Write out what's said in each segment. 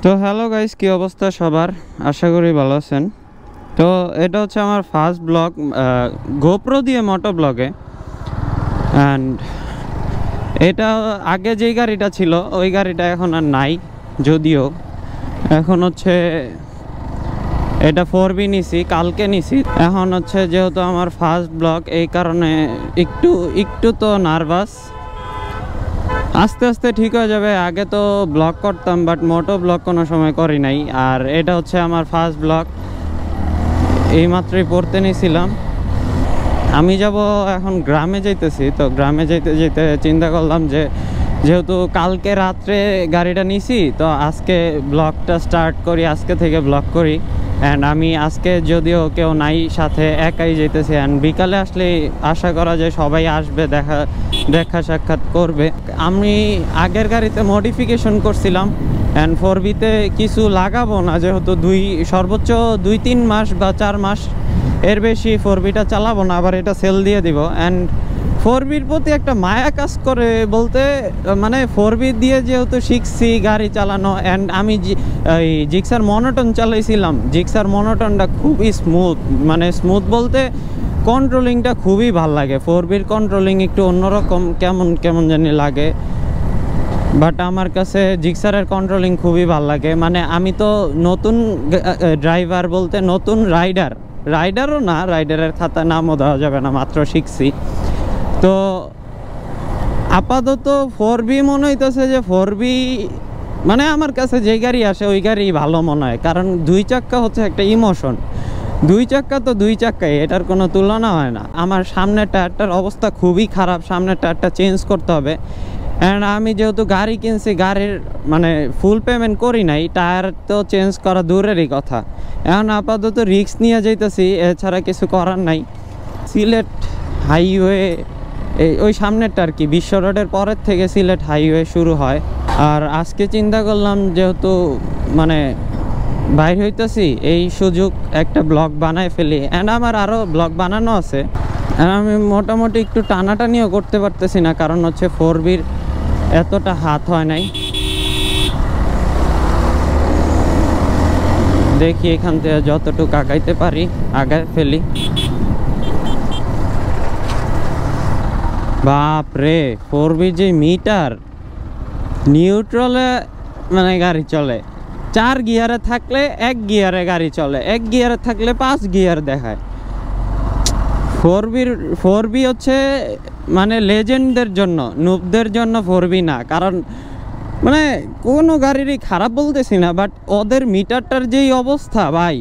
তো hello guys, কি অবস্থা সবার? আশা করি ভালো আছেন। তো এটা হচ্ছে আমার ফার্স্ট ব্লগ গোপ্রো দিয়ে মোটো ব্লগে। অ্যান্ড এটা আগে যেই গাড়িটা ছিল ওই গাড়িটা এখন আর নাই, যদিও এখন হচ্ছে এটা 4B নিছি, কালকে নিছি। এখন হচ্ছে যেহেতু আমার ফার্স্ট ব্লগ, এই কারণে একটু তো নার্ভাস। আস্তে আস্তে ঠিক হয়ে যাবে। আগে তো ব্লগ করতাম, বাট মোটো ব্লগ কোনো সময় করি নাই। আর এটা হচ্ছে আমার ফার্স্ট ব্লগ, এইমাত্রই পড়তে নিয়েছিলাম। আমি যাব এখন গ্রামে যাইতেছি। তো গ্রামে যেতে যেতে চিন্তা করলাম যে যেহেতু কালকে রাত্রে গাড়িটা নিছি, তো আজকে ব্লগটা স্টার্ট করি, আজকে থেকে ব্লগ করি। অ্যান্ড আমি আজকে যদিও কেউ নাই সাথে, একাই যেতেছি। অ্যান্ড বিকালে আসলে আশা করা যায় সবাই আসবে, দেখা সাক্ষাৎ করবে। আমি আগের গাড়িতে মডিফিকেশন করছিলাম, অ্যান্ড 4Bতে কিছু লাগাবো না, যেহেতু সর্বোচ্চ 2-3 মাস বা 4 মাস, এর বেশি 4Bটা চালাবো না, আবার এটা সেল দিয়ে দিব। অ্যান্ড 4Bর প্রতি একটা মায়া কাজ করে বলতে, মানে 4B দিয়ে যেহেতু শিখছি গাড়ি চালানো। অ্যান্ড আমি এই জিক্সার মনোটন চালাইছিলাম, জিক্সার মনোটনটা খুবই স্মুথ, মানে স্মুথ বলতে কন্ট্রোলিংটা খুবই ভাল লাগে। 4Bর কন্ট্রোলিং একটু অন্যরকম, কেমন জানি লাগে, বাট আমার কাছে জিক্সারের কন্ট্রোলিং খুবই ভাল লাগে। মানে আমি তো নতুন ড্রাইভার বলতে নতুন রাইডারও না, রাইডারের খাতা নামও দেওয়া যাবে না, মাত্র শিখছি। তো আপাতত 4B মনে হইতেছে যে 4B মানে আমার কাছে যে গাড়ি আসে ওই গাড়ি ভালো মনে হয়। কারণ 2 চাক্কা হচ্ছে একটা ইমোশন, 2 চাক্কা তো 2 চাক্কাই, এটার কোনো তুলনা হয় না। আমার সামনের টায়ারটার অবস্থা খুবই খারাপ, সামনের টায়ারটা চেঞ্জ করতে হবে। অ্যান্ড আমি যেহেতু গাড়ি কিনছি, গাড়ির মানে ফুল পেমেন্ট করি নাই, টায়ার তো চেঞ্জ করা দূরেরই কথা। এখন আপাতত রিস্ক নিয়ে যাইতেছি, এছাড়া কিছু করার নাই। সিলেট হাইওয়ে ওই সামনেরটা আর কি, বিশ্ব রোডের পরের থেকে সিলেট হাইওয়ে শুরু হয়। আর আজকে চিন্তা করলাম যেহেতু মানে বাইর হইতেছি, এই সুযোগ একটা ব্লগ বানায় ফেলি। অ্যান্ড আমার আরও ব্লগ বানানো আছে। আর আমি মোটামুটি একটু টানাটানিও করতে পারতেছি না, কারণ হচ্ছে 4Bর এতটা হাত হয় নাই। দেখি এখান থেকে যতটুকু আগাইতে পারি আগায় ফেলি। বাপ রে, 4B যে মিটার, নিউট্রালে মানে গাড়ি চলে, 4 গিয়ারে থাকলে 1 গিয়ারে গাড়ি চলে, 1 গিয়ারে থাকলে 5 গিয়ার দেখায়। 4B হচ্ছে মানে লেজেন্ডদের জন্য, নুবদের জন্য 4B না। কারণ মানে কোনো গাড়িরই খারাপ বলতেছি না, বাট ওদের মিটারটার যেই অবস্থা ভাই,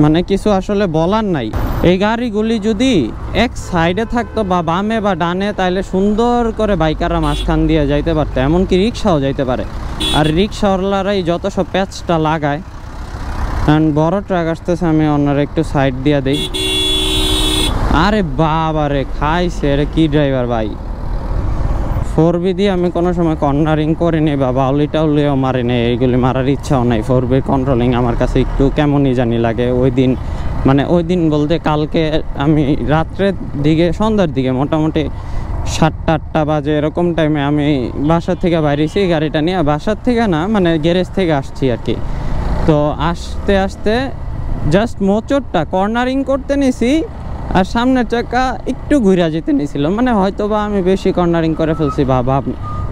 মানে কিছু আসলে বলার নাই। এই গাড়িগুলি যদি এক সাইডে থাকতো বা বামে বা ডানে, তাহলে সুন্দর করে বাইকাররা মাঝখান দিয়ে যাইতে পারতো, এমনকি রিক্সাও যাইতে পারে। আর রিক্সাওয়ালারাই যত সব প্যাচটা লাগায়। কারণ বড় ট্রাক আসতেছে, আমি অন্যরা একটু সাইড দিয়ে দিই। আরে বাবা রে, খাইছে, এটা কি ড্রাইভার ভাই! 4B দিয়ে আমি কোনো সময় কর্নারিং করিনি বা বাউলি টাউলিও মারিনি, এইগুলি মারার ইচ্ছাও নাই। 4Bর কন্ট্রোলিং আমার কাছে একটু কেমনই জানি লাগে। ওই দিন বলতে কালকে আমি রাত্রের দিকে, সন্ধ্যার দিকে, মোটামুটি 7টা-8টা বাজে এরকম টাইমে আমি বাসার থেকে বাইরেছি গাড়িটা নিয়ে। বাসার থেকে না, মানে গ্যারেজ থেকে আসছি আর কি। তো আসতে আসতে জাস্ট মোচরটা কর্নারিং করতে নিছি, আর সামনের চাকা একটু ঘুরে যেতে নিয়েছিল। মানে হয়তো বা আমি বেশি কর্নারিং করে ফেলছি,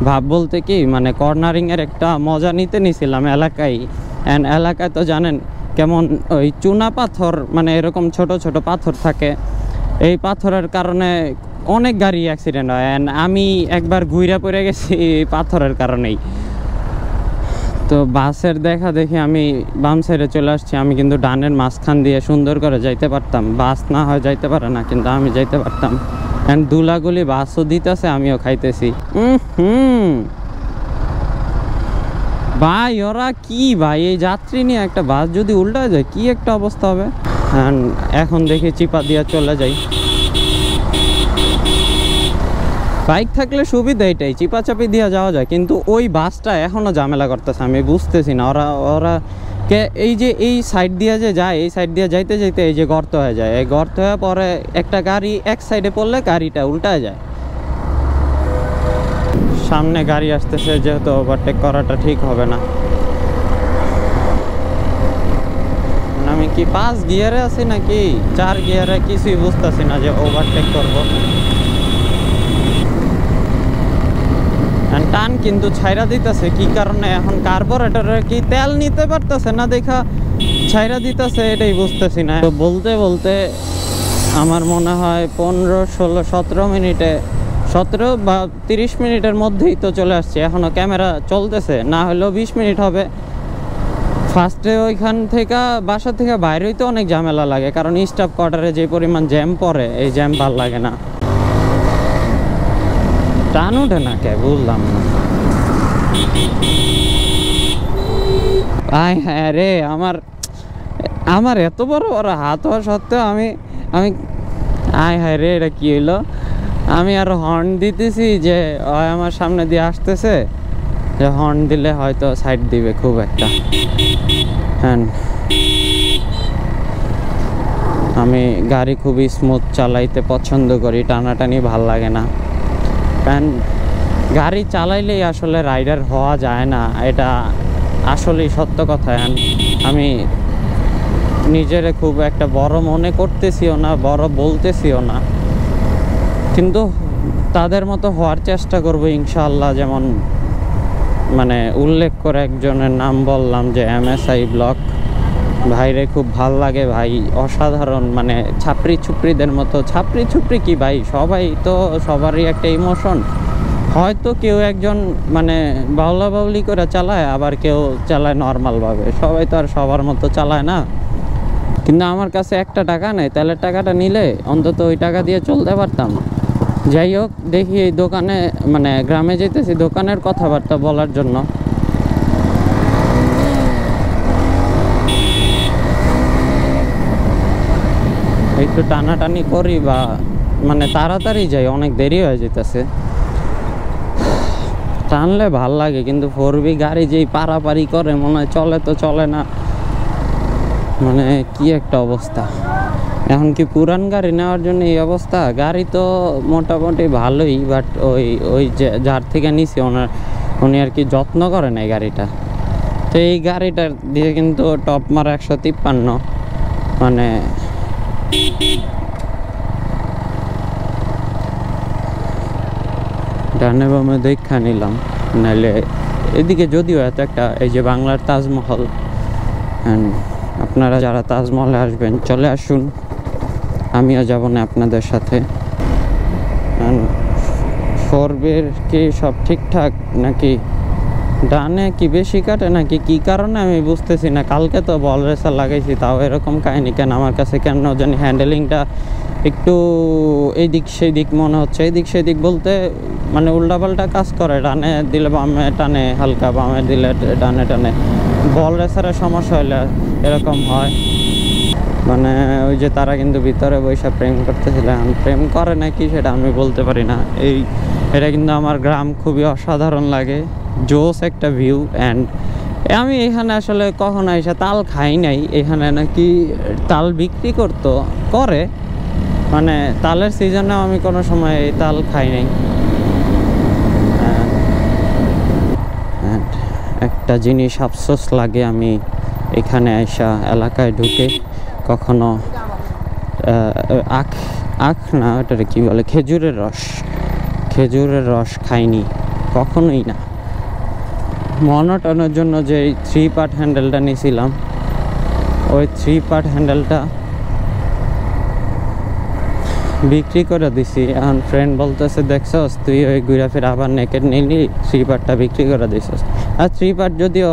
ভাব বলতে কি, মানে কর্নারিংয়ের একটা মজা নিতে নিয়েছিলাম এলাকায়। অ্যান্ড এলাকায় তো জানেন কেমন ওই চুনা পাথর, মানে এরকম ছোট ছোট পাথর থাকে, এই পাথরের কারণে অনেক গাড়ি অ্যাক্সিডেন্ট হয়। অ্যান্ড আমি একবার ঘুরে পড়ে গেছি পাথরের কারণেই। তো বাসের দেখা দেখি আমি বাম সাইডে চলে আসছি। আমি কিন্তু ডানের মাঝখান দিয়ে সুন্দর করে যাইতে পারতাম, বাস না হয় যাইতে পারে না, কিন্তু আমি যাইতে পারতাম। অ্যান্ড দুলাগুলি বাসও দিতেছে, আমিও খাইতেছি। ভাই ওরা কি ভাই, এই যাত্রী নিয়ে একটা বাস যদি উল্টা যায় কি একটা অবস্থা হবে। অ্যান্ড এখন দেখি চিপা দিয়ে চলে যাই। বাইক থাকলে সুবিধা এটাই, চিপাচাপি দিয়ে যাওয়া যায়। কিন্তু ওই বাসটা এখনও ঝামেলা করতেছে, আমি বুঝতেছি না ওরা এই যে এই সাইড দিয়ে যে যায়, এই সাইড দিয়ে যাইতে যাইতে এই যে গর্ত হয়ে যায়, এই গর্ত হয়ে পরে একটা গাড়ি এক সাইডে পড়লে গাড়িটা উল্টায় যায়। সামনে গাড়ি আসতেছে, যেহেতু ওভারটেক করাটা ঠিক হবে না। আমি কি 5 গিয়ারে আছি নাকি 4 গিয়ারে, কিছুই বুঝতেছি না যে ওভারটেক করব। টান কিন্তু ছাইরা দিতেছে, কি কারণে এখন কার্বোরেটরে কি তেল নিতে পারতেছে না দেখা ছাইরা দিতেছে, এটাই বুঝতেছি না। তো বলতে বলতে আমার মনে হয় 15, 16, 17 মিনিটে, 17 বা 30 মিনিটের মধ্যেই তো চলে আসছে। এখনও ক্যামেরা চলতেছে, না হলেও 20 মিনিট হবে। ফার্স্টে ওইখান থেকে বাসা থেকে বাইরে হইতে অনেক ঝামেলা লাগে, কারণ স্টাফ কোয়ার্টারে যে পরিমাণ জ্যাম পড়ে, এই জ্যাম ভাল লাগে না। টান ওঠে না কে বুঝলাম না। আয় হ্যাঁ রে, আমার এত বড় বড় হাত হওয়া সত্ত্বেও আমি আয় হ্যাঁ রে, এটা কি হইলো? আমি আর হর্ন দিতেছি যে আমার সামনে দিয়ে আসতেছে, যে হর্ন দিলে হয়তো সাইড দিবে খুব একটা। হ্যাঁ, আমি গাড়ি খুবই স্মুথ চালাইতে পছন্দ করি, টানাটানি ভাল লাগে না। কারণ গাড়ি চালাইলেই আসলে রাইডার হওয়া যায় না, এটা আসলেই সত্য কথা। আমি নিজেরে খুব একটা বড় মনে করতেছিও না, বড় বলতেছিও না, কিন্তু তাদের মতো হওয়ার চেষ্টা করব ইনশাআল্লাহ। যেমন মানে উল্লেখ করে একজনের নাম বললাম, যে MSI ব্লগ ভাইরে খুব ভাল লাগে ভাই, অসাধারণ। মানে ছাপড়ি ছুপড়িদের মতো, ছাপড়ি ছুপড়ি কি ভাই, সবাই তো সবারই একটা ইমোশন। হয়তো কেউ একজন মানে বাউলা বাউলি করে চালায়, আবার কেউ চালায় নর্মালভাবে, সবাই তো আর সবার মতো চালায় না। কিন্তু আমার কাছে একটা টাকা নেই, তেলের টাকাটা নিলে অন্তত ওই টাকা দিয়ে চলতে পারতাম। যাই হোক, দেখি এই দোকানে মানে গ্রামে যেতেছি দোকানের কথাবার্তা বলার জন্য। একটু টানাটানি করি বা মানে তাড়াতাড়ি যাই, অনেক দেরি হয়ে যেতেছে। টানলে ভাল লাগে, কিন্তু 4B গাড়ি যেই পারাপারি করে মনে হয় চলে তো চলে না, মানে কি একটা অবস্থা। এখন কি পুরান গাড়ি নেওয়ার জন্য এই অবস্থা? গাড়ি তো মোটামুটি ভালোই, বাট ওই যে যার থেকে নিছি উনি আর কি যত্ন করে না এই গাড়িটা। তো এই গাড়িটার দিয়ে কিন্তু টপ মারা 153, মানে ডানে বামে দেখা নিলাম, নাহলে এদিকে যদিও এত একটা, এই যে বাংলার তাজমহল, আপনারা যারা তাজমহলে আসবেন চলে আসুন, আমিও যাব না আপনাদের সাথে। 4B কি সব ঠিকঠাক নাকি ডানে কি বেশি কাটে নাকি কি কারণে আমি বুঝতেছি না। কালকে তো বল রেসার লাগাইছি, তাও এরকম কাহিনি কেন? আমার কাছে কেন জানি হ্যান্ডেলিংটা একটু এইদিক সেদিক মনে হচ্ছে। এইদিক সেদিক বলতে মানে উল্টাপাল্টা কাজ করে, ডানে দিলে বামে টানে, হালকা বামে দিলে ডানে টানে। বল রেসারের সমস্যা হলে এরকম হয়। মানে ওই যে তারা কিন্তু ভিতরে বৈশা প্রেম করতেছিল, প্রেম করে নাকি সেটা আমি বলতে পারি না। এটা কিন্তু আমার গ্রাম খুবই অসাধারণ লাগে, জোস একটা ভিউ। অ্যান্ড আমি এখানে আসলে কখনো এসে তাল খাই নাই। এখানে নাকি তাল বিক্রি করে, মানে তালের সিজনেও আমি কোনো সময় এই তাল খাই নাই। একটা জিনিস আফসোস লাগে, আমি এখানে আসা এলাকায় ঢুকে কখনো আখ না, ওটারে কি বলে, খেজুরের রস খাইনি কখনোই না। মনোটনের জন্য যে 3 পার্ট হ্যান্ডেলটা নিয়েছিলাম, ওই 3 পার্ট হ্যান্ডেলটা বিক্রি করে দিছি। এখন ফ্রেন্ড বলতেছে, দেখছস তুই ওই ঘুরা ফিরে আবার নেকেট নিলি, 3 পার্টটা বিক্রি করে দিছিস। আর 3 পার্ট যদিও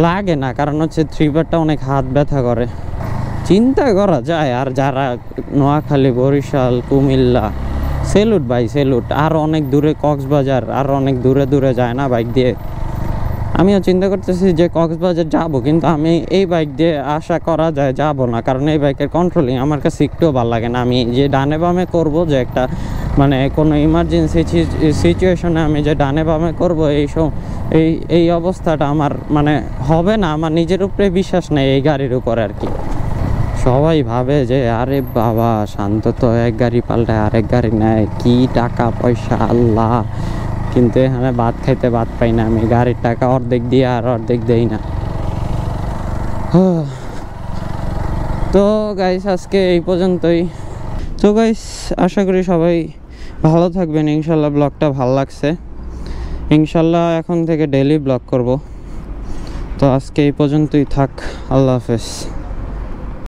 লাগে না, কারণ হচ্ছে 3 পার্টটা অনেক হাত ব্যথা করে, চিন্তা করা যায়। আর যারা নোয়াখালী, বরিশাল, কুমিল্লা, সেলুট ভাই সেলুট। আর অনেক দূরে কক্সবাজার, আর অনেক দূরে দূরে যায় না বাইক দিয়ে। আমিও চিন্তা করতেছি যে কক্সবাজার যাব, কিন্তু আমি এই বাইক দিয়ে আশা করা যায় যাব না, কারণ এই বাইকের কন্ট্রোলিং আমার কাছে একটুও ভালো লাগে না। আমি যে ডানে বামে করব, যে একটা মানে কোনো ইমার্জেন্সি সিচুয়েশনে আমি যে ডানে বামে করব, এই অবস্থাটা আমার মানে হবে না। আমার নিজের উপরে বিশ্বাস নেই এই গাড়ির উপরে আর কি। সবাই ভাবে যে আরে বাবা শান্ত তো, এক গাড়ি পাল্টায় আরেক গাড়ি নেয়, কি টাকা পয়সা, আল্লাহ কিন্তু এখানে ভাত খাইতে ভাত পাই না, আমি গাড়ির টাকা অর্ধেক দিয়ে আর অর্ধেক দেই না। তো গাইস আজকে এই পর্যন্তই। তো গাইস আশা করি সবাই ভালো থাকবেন, ইনশাল্লাহ ব্লগটা ভালো লাগছে, ইনশাল্লাহ এখন থেকে ডেইলি ব্লগ করব। তো আজকে এই পর্যন্তই থাক, আল্লাহ হাফেজ।